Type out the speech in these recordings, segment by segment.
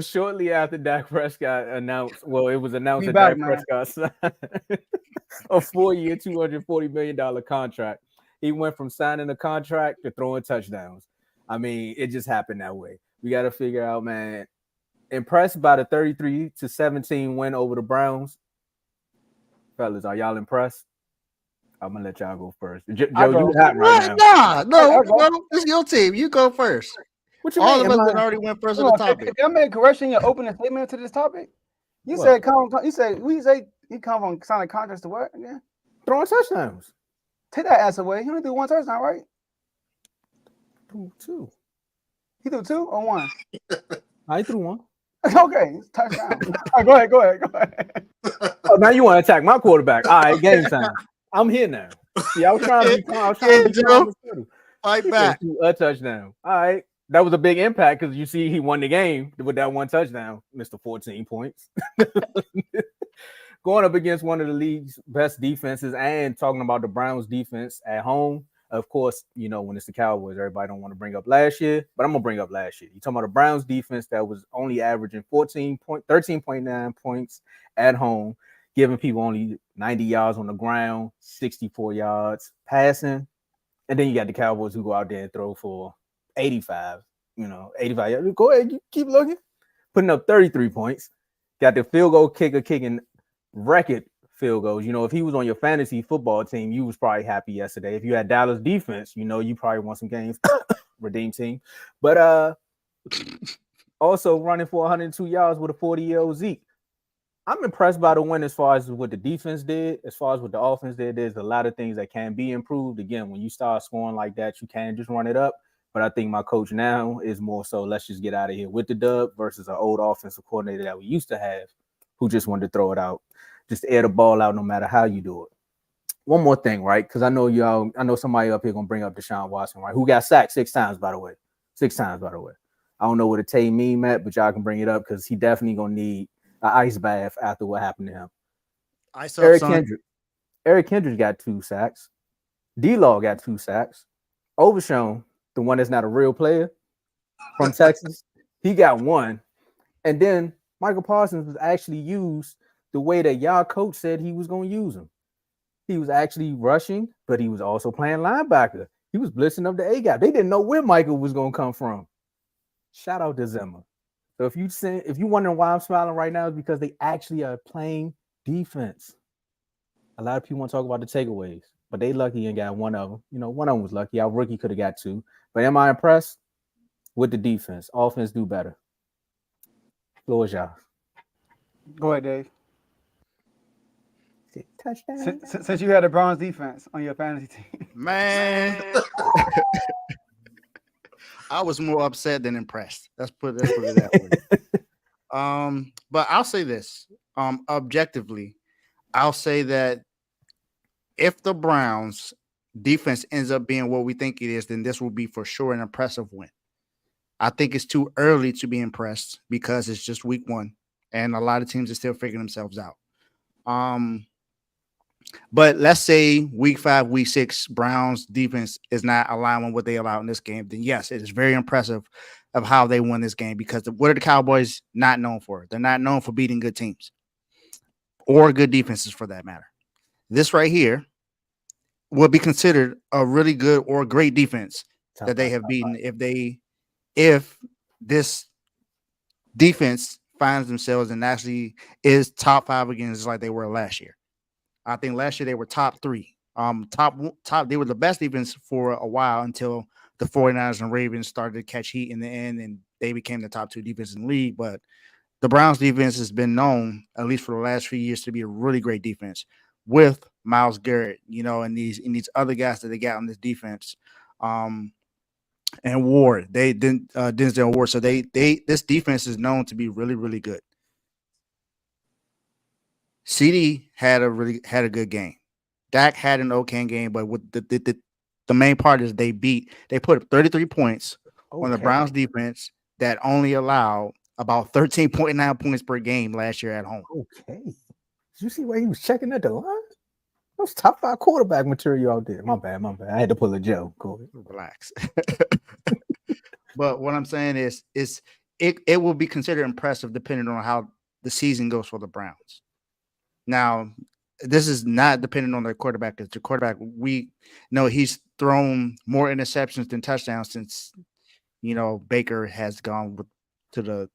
Shortly after Dak Prescott announced, well, it was announced Be that back, Dak man. Prescott signed a 4-year, $240 million contract. He went from signing a contract to throwing touchdowns. I mean, it just happened that way. We got to figure out, man. Impressed by the 33-17 win over the Browns, fellas. Are y'all impressed? I'm gonna let y'all go first. I Joe, you go. hot right What? now. Nah, I no, go. no. This is your team. You go first. What you All mean? of Am us that I already went first on Hold the on. topic. Can I make a correction in your opening statement to this topic? You what? said you said we say he come from signing contracts to what again? Throwing touchdowns? Take that ass away. He only threw one touchdown, right? Two. He threw two or one? I threw one. Okay, it's touchdown. All right, go ahead. Oh, now you want to attack my quarterback? All right, game time. I'm here now. See, I was trying to be calm. I was trying Yeah, to be calm Joe. and settle. Fight He threw back. a touchdown. All right, that was a big impact because you see he won the game with that one touchdown, Mr. 14 points. Going up against one of the league's best defenses and talking about the Browns defense at home. Of course, you know, when it's the Cowboys, everybody don't want to bring up last year, but I'm gonna bring up last year. You talking about the Browns defense that was only averaging 13.9 points at home, giving people only 90 yards on the ground, 64 yards passing. And then you got the Cowboys who go out there and throw for 85, 85 yards. Go ahead, you keep looking. Putting up 33 points. Got the field goal kicker kicking record field goals. You know, if he was on your fantasy football team, you was probably happy yesterday. If you had Dallas defense, you know, you probably won some games. Redeem team. But also running for 102 yards with a 40-year-old Zeke. I'm impressed by the win as far as what the defense did, as far as what the offense did. There's a lot of things that can be improved. Again, when you start scoring like that, you can just run it up. But I think my coach now is more so let's just get out of here with the dub versus an old offensive coordinator that we used to have who just wanted to throw it out, just air the ball out no matter how you do it. One more thing, right? Because I know somebody up here gonna bring up Deshaun Watson, right? Who got sacked 6 times, by the way. 6 times, by the way. I don't know what a Tay meme at, but y'all can bring it up because he definitely gonna need an ice bath after what happened to him. Ice up, Eric son. Kendrick. Eric Kendrick got 2 sacks. D-Law got 2 sacks. Overshown, the one that's not a real player from Texas, he got one. And then Michael Parsons was actually used the way that y'all coach said he was going to use him. He was actually rushing, but he was also playing linebacker. He was blitzing up the A gap. They didn't know where Michael was going to come from. Shout out to Zimmer. So if you wondering why I'm smiling right now, is because they actually are playing defense. A lot of people want to talk about the takeaways, but they lucky and got one of them. You know, one of them was lucky. Our rookie could have got two. But am I impressed with the defense? Offense do better. Floor is y'all. Go ahead, Dave. Touchdown. Since you had a Browns defense on your fantasy team, Man, I was more upset than impressed. Let's put it that way. But I'll say this. Objectively, I'll say that if the Browns defense ends up being what we think it is, then this will be for sure an impressive win. I think it's too early to be impressed because it's just week one and a lot of teams are still figuring themselves out. Um, but let's say week 5, week 6, Browns defense is not allowing what they allow in this game. Then yes, it is very impressive of how they won this game because what are the Cowboys not known for? They're not known for beating good teams or good defenses for that matter. This right here would be considered a really good or great defense that they have beaten if this defense finds themselves and actually is top 5 again, just like they were last year. I think last year they were top 3. Top. They were the best defense for a while until the 49ers and Ravens started to catch heat in the end, and they became the top 2 defense in the league. But the Browns defense has been known, at least for the last few years, to be a really great defense with Myles Garrett, and these other guys that they got on this defense. And Ward, they didn't Denzel Ward. So this defense is known to be really, really good. CD had a good game. Dak had an okay game, but with the main part is they put up 33 points on the Browns defense that only allowed about 13.9 points per game last year at home. Okay. Did you see where he was checking at the line? That was top 5 quarterback material out there. My bad. I had to pull a Joe. Cool. Relax. But what I'm saying is it will be considered impressive depending on how the season goes for the Browns. Now, this is not dependent on their quarterback, because the quarterback, we know he's thrown more interceptions than touchdowns since Baker has gone to the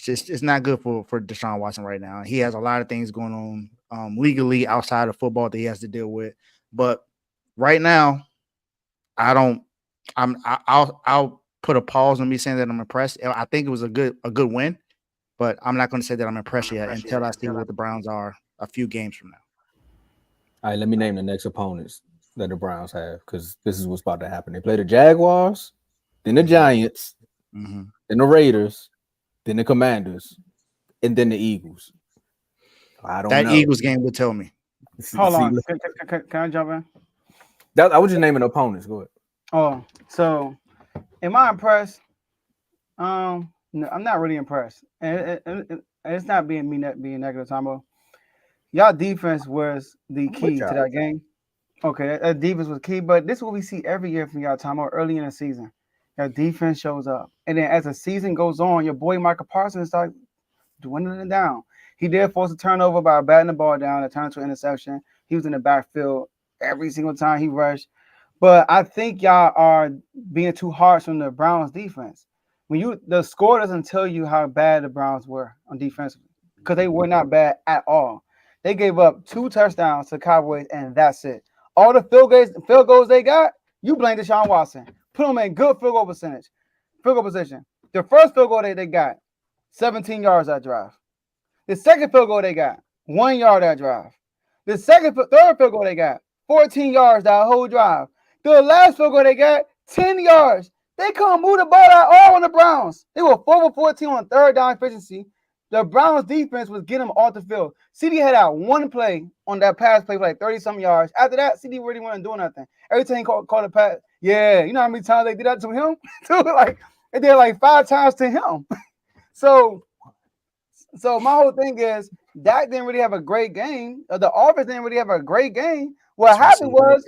it's not good for Deshaun Watson right now. He has a lot of things going on legally outside of football that he has to deal with. But right now, I'll put a pause on me saying that I'm impressed. I think it was a good win, but I'm not going to say that I'm impressed yet until I see what the Browns are a few games from now. All right, let me name the next opponents that the Browns have, because this is what's about to happen. They play the Jaguars, then the Giants, then the Raiders, then the Commanders, and then the Eagles. I don't know. That Eagles game would tell me. Hold on. Can I jump in? I was just naming opponents. Go ahead. Oh, so am I impressed? No, I'm not really impressed. And it's not being negative, Tomo. Y'all defense was the key to that game. Okay, that defense was key, but this is what we see every year from y'all, Tomo, early in the season. Your defense shows up. And then as the season goes on, your boy Michael Parsons starts dwindling it down. He did force a turnover by batting the ball down, a turn to an interception. He was in the backfield every single time he rushed. But I think y'all are being too harsh on the Browns defense. The score doesn't tell you how bad the Browns were on defense, because they were not bad at all. They gave up 2 touchdowns to the Cowboys, and that's it. All the field goals they got, you blame Deshaun Watson. Put them in good field goal position. The first field goal they got, 17 yards that drive. The second field goal they got, 1 yard that drive. The third field goal they got, 14 yards that whole drive. The last field goal they got, 10 yards. They couldn't move the ball at all on the Browns. They were 4 for 14 on third down efficiency. The Browns defense was getting them off the field. CD had out one play on that pass play for like 30-some yards. After that, CD really wasn't doing nothing. Every time he called a pass, yeah, you know how many times they did that to him? Like they did like 5 times to him. So my whole thing is Dak didn't really have a great game. The offense didn't really have a great game. What happened was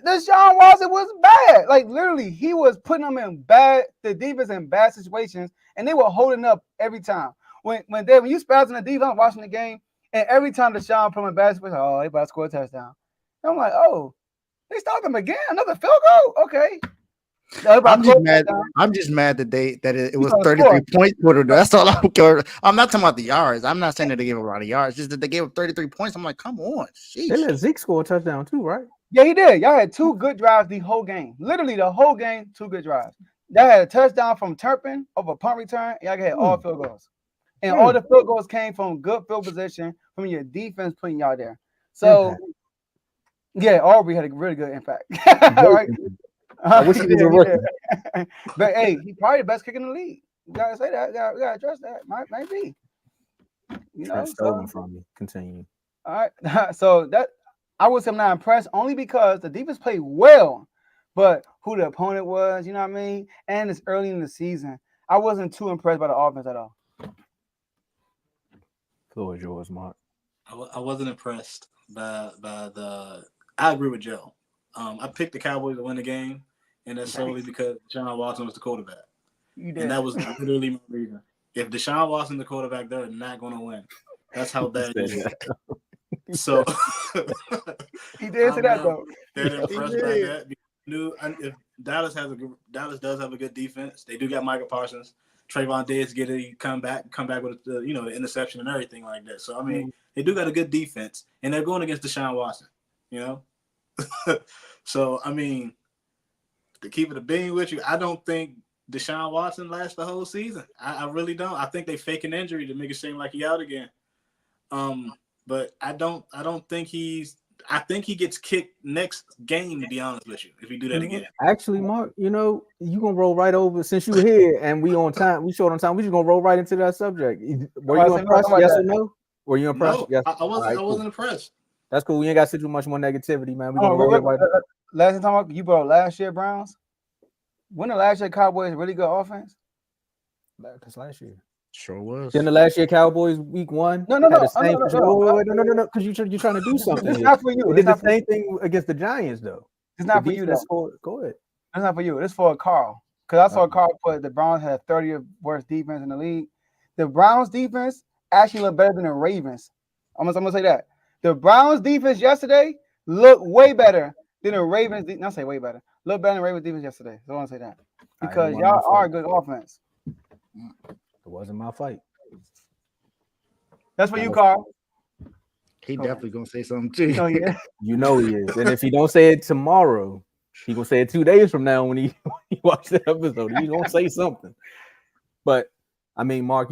Deshaun Watson was bad. Like literally, he was putting them in the defense in bad situations, and they were holding up every time. When you spaz in the defense, I'm watching the game, and every time Deshaun put him in bad situations, oh, they about to score a touchdown. And I'm like, oh, they stopped him again, another field goal. Okay. I'm just mad that it was 33 points. That's all I'm care. I'm not talking about the yards. I'm not saying that they gave up a lot of yards. Just that they gave up 33 points. I'm like, come on. Sheesh. They let Zeke score a touchdown too, right? Yeah, he did. Y'all had 2 good drives the whole game. Literally the whole game, 2 good drives. Y'all had a touchdown from Turpin over a punt return. Y'all had all field goals. And all the field goals came from good field position from your defense putting y'all there. So, yeah, Aubrey had a really good impact. Right? I wish he was a rookie. But hey, he's probably the best kicker in the league. You gotta say that. We gotta address that. Might be. Stolen from me. Continue. All right. So that I would say I'm not impressed only because the defense played well, but who the opponent was, you know what I mean? And it's early in the season. I wasn't too impressed by the offense at all. Floor is yours, Mark. I wasn't impressed by the. I agree with Joe. I picked the Cowboys to win the game, and that's solely because Deshaun Watson was the quarterback. You did. And that was literally my reason. If Deshaun Watson the quarterback, they're not going to win. That's how bad it is. So he did say that though. They're impressed by that. If Dallas does have a good defense. They do got Michael Parsons. Trayvon Diggs come back with the interception and everything like that. So I mean, they do got a good defense, and they're going against Deshaun Watson. So I mean, to keep it a bean with you, I don't think Deshaun Watson lasts the whole season. I really don't. I think they fake an injury to make it seem like he out again. But I don't think I think he gets kicked next game, to be honest with you, if we do that again. Actually, Mark, you gonna roll right over since you're here and we on time. We short on time. We just gonna roll right into that subject. Were you impressed? Yes or no? Were you impressed? No, yes. I wasn't. I wasn't impressed. That's cool. We ain't got to do much more negativity, man. We gonna roll right. Last time you brought last year Browns. When the last year Cowboys really good offense? That's last year. Sure was. Then the last year Cowboys week 1. No. Because you're trying to do something. It's not for you. They did the same thing against the Giants, though. It's not for you, though. Go ahead. It's not for you. It's for Carl. because I saw Carl put the Browns had 30th worst defense in the league. The Browns defense actually looked better than the Ravens. I'm gonna say that. The Browns defense yesterday looked way better than the Ravens. Not say way better. Look better than the Ravens defense yesterday. So I want to say that because y'all are a good offense. It wasn't my fight. That's for you, Carl. He definitely gonna say something too. Oh yeah. You know he is. And if he don't say it tomorrow, he gonna say it 2 days from now when he watch the episode. He gonna say something. But I mean, Mark,